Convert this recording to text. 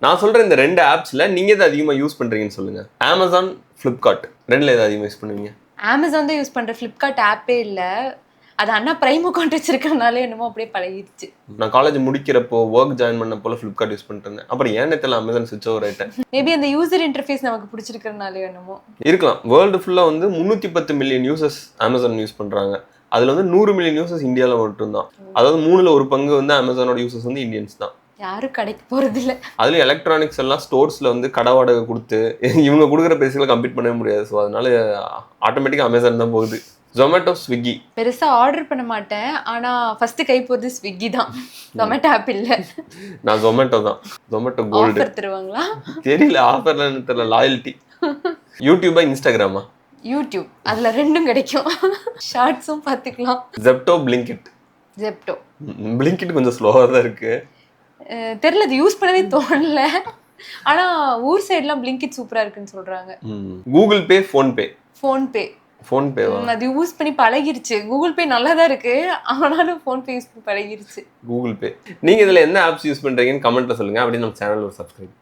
நான் சொல்ற இந்த 2 ஆப்ஸ்ல நீங்க எதை அதிகமா யூஸ் பண்றீங்கன்னு சொல்லுங்க. Amazon, Flipkart ரெண்டுல எதை அதிகமா யூஸ் பண்ணுவீங்க? Amazon தான் யூஸ் பண்றேன். Flipkart ஆப்பே இல்ல. அது அண்ணா பிரைம் அக்கௌண்ட் வச்சிருக்கனால என்னமோ அப்படியே பழகிடுச்சு. நான் காலேஜ் முடிக்கிறப்போ ஒர்க் ஜாயின் பண்ண போல Flipkart யூஸ் பண்ணிட்டு இருந்தேன். அப்புறம் ஏன் தெரியல Amazon சுவிட்ச் ஓவர் ஆயிட்டேன். மேபி அந்த யூசர் இன்டர்ஃபேஸ் நமக்கு பிடிச்சிருக்கறனால என்னமோ இருக்கலாம். வேர்ல்டு ஃபுல்லா வந்து 310 மில்லியன் யூசர்ஸ் Amazon யூஸ் பண்றாங்க. அதுல வந்து 100 மில்லியன் யூசர்ஸ் இந்தியால மட்டும் தான். அதாவது 3ல ஒரு பங்கு வந்து Amazonோட யூசர்ஸ் வந்து இந்தியன்ஸ் தான். யாரும் கடைக்கு போறது இல்ல. அதுல எலக்ட்ரானிக்ஸ் எல்லாம் ஸ்டோர்ஸ்ல வந்து கடை வாடகை கொடுத்து இவங்க கொடுக்குற பிரைஸ்ல கம்பீட் பண்ணவே முடியாது. ஸோ அதனால ஆட்டோமேட்டிக்கா Amazon தான் போகுது. Zomato, Swiggy பெருசா ஆர்டர் பண்ண மாட்டேன். ஆனா ஃபர்ஸ்ட் கை போறது ஸ்விக்கி தான். Zomato ஆப் இல்ல. நான் Zomato தான். Zomato gold. ஆஃபர் தருவாங்களா? தெரியல ஆஃபர்ல தெரியல லாயல்ட்டி. யூடியூபா இன்ஸ்டாகிராமா? யூடியூப். அதுல ரெண்டும் கிடைக்கும். ஷார்ட்ஸும் பார்த்துக்கலாம். Zepto, Blinkit. ஜெப்டோ. Blinkit கொஞ்சம் ஸ்லோவா தான் இருக்கு. தெரியல, அது யூஸ் பண்ணவே தோணல. ஆனா ஊர் சைடுலாம் பிளிங்கிட் சூப்பரா இருக்குன்னு சொல்றாங்க. Google Pay, PhonePe. ஃபோன்பே அது யூஸ் பண்ணி பழகிருச்சு. கூகுள் பே நல்லா தான் இருக்கு, ஆனாலும் ஃபோன்பே யூஸ் பண்ணி பழகிருச்சு. Google Pay. நீங்க இதுல என்ன ஆப்ஸ் யூஸ் பண்றீங்கன்னு கமெண்ட்ல சொல்லுங்க. அப்படியே நம்ம சேனல் ஒரு சப்ஸ்கிரைப்